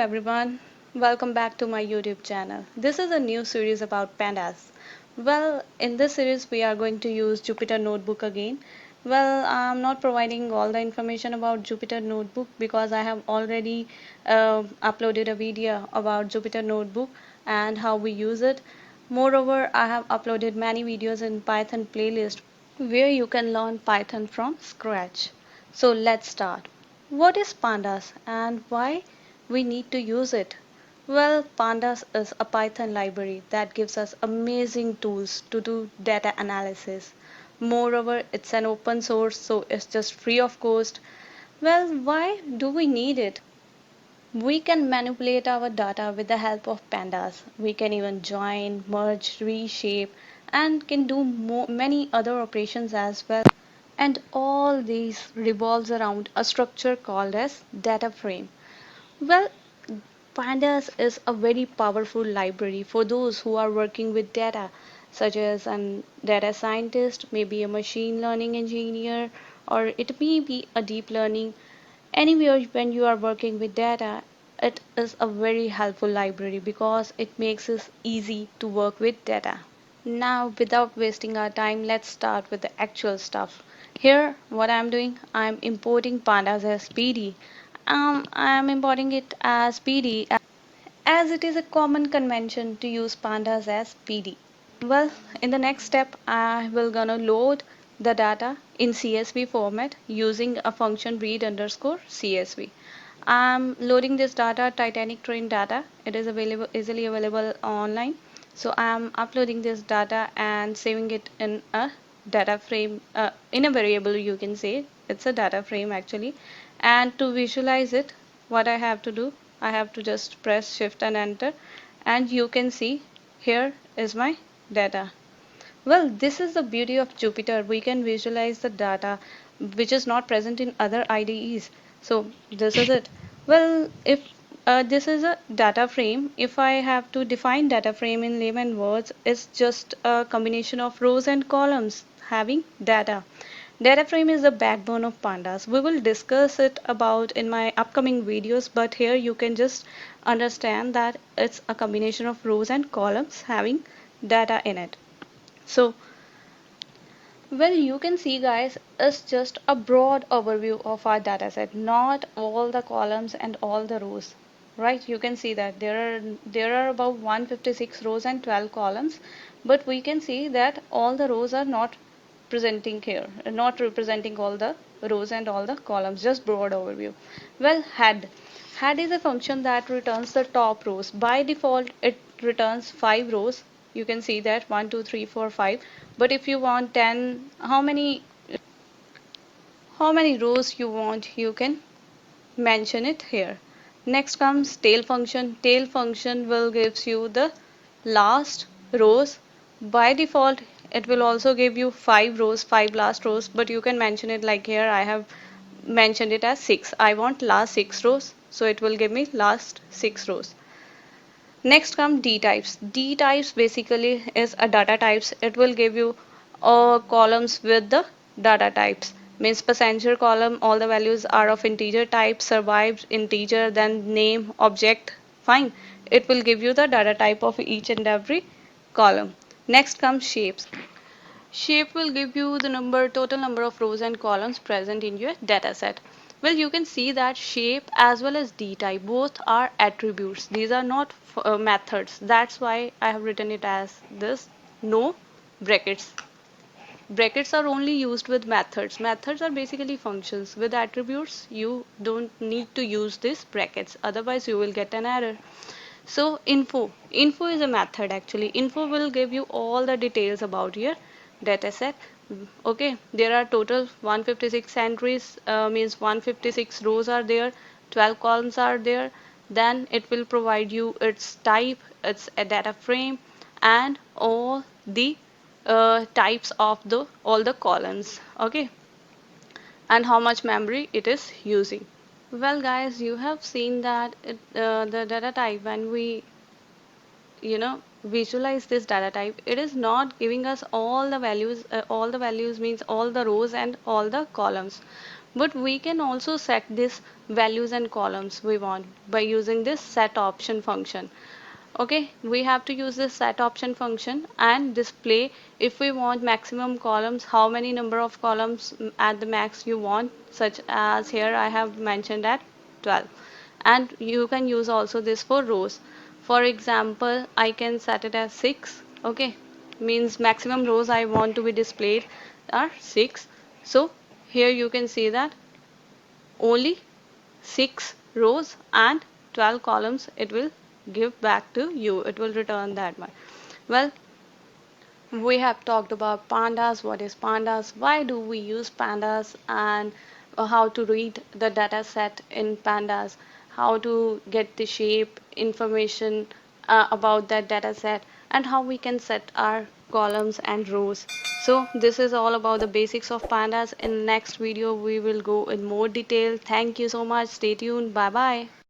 everyone, welcome back to my YouTube channel. This is a new series about pandas. Well, in this series, we are going to use Jupyter Notebook again. Well, I'm not providing all the information about Jupyter Notebook because I have already uploaded a video about Jupyter Notebook and how we use it. Moreover, I have uploaded many videos in Python playlist where you can learn Python from scratch. So let's start. What is Pandas and why we need to use it? Well, Pandas is a Python library that gives us amazing tools to do data analysis. Moreover, it's an open source, so it's just free of cost. Well, why do we need it? We can manipulate our data with the help of pandas. We can even join, merge, reshape, and can do many other operations as well. And all these revolves around a structure called as data frame. Well, pandas is a very powerful library for those who are working with data, such as a data scientist, maybe a machine learning engineer, or it may be a deep learning. Anywhere when you are working with data, it is a very helpful library because it makes it easy to work with data. Now, without wasting our time, let's start with the actual stuff. Here, what I'm doing, I'm importing pandas as PD. I'm importing it as PD as it is a common convention to use pandas as PD. Well, in the next step, I will gonna load the data in CSV format using a function read underscore CSV. I'm loading this data, Titanic train data. It is available easily available online. So I'm uploading this data and saving it in a data frame, in a variable, you can say. It's a data frame actually. And to visualize it, what I have to do, I have to just press shift and enter, and you can see here is my data. Well, this is the beauty of Jupyter. We can visualize the data which is not present in other IDEs. So this is it. Well, if this is a data frame, if I have to define data frame in layman words, it's just a combination of rows and columns having data. Data frame is the backbone of pandas. We will discuss it about in my upcoming videos, but here you can just understand that it's a combination of rows and columns having data in it. So, well, you can see, guys, it's just a broad overview of our dataset, not all the columns and all the rows. Right? You can see that there are about 156 rows and 12 columns, but we can see that all the rows are not presenting here, not representing all the rows and all the columns, just broad overview. Well, head is a function that returns the top rows. By default, it returns 5 rows. You can see that 1 2 3 4 5, but if you want 10, how many rows you want, you can mention it here. Next comes tail function. Tail function will gives you the last rows. By default, it will also give you 5 rows, 5 last rows, but you can mention it like here I have mentioned it as 6. I want last 6 rows, so it will give me last 6 rows. Next come D types. D types basically is a data types. It will give you columns with the data types. Means passenger column, all the values are of integer type, survived integer, then name, object, fine. It will give you the data type of each and every column. Next comes shapes. Shape will give you the total number of rows and columns present in your dataset. Well, you can see that shape as well as dtype both are attributes. These are not methods. That's why I have written it as this, no brackets. Brackets are only used with methods. Methods are basically functions. With attributes, you don't need to use these brackets. Otherwise, you will get an error. So info is a method actually. Info will give you all the details about your dataset. Okay, there are total 156 entries, means 156 rows are there, 12 columns are there. Then it will provide you its type, its a data frame, and all the types of the all the columns. Okay, and how much memory it is using. Well, guys, you have seen that the data type, when we visualize this data type, it is not giving us all the values. All the values means all the rows and all the columns, But we can also set this values and columns we want by using this set option function. Okay, we have to use this set option function and display if we want maximum columns, how many number of columns at the max you want, such as here I have mentioned at 12. And you can use also this for rows. For example, I can set it as 6. Okay, means maximum rows I want to be displayed are 6. So here you can see that only 6 rows and 12 columns it will give back to you. It will return that much. Well, we have talked about pandas, what is pandas, why do we use pandas, and how to read the data set in pandas, how to get the shape information about that data set, and how we can set our columns and rows. So this is all about the basics of pandas. In next video we will go in more detail. Thank you so much. Stay tuned. Bye bye.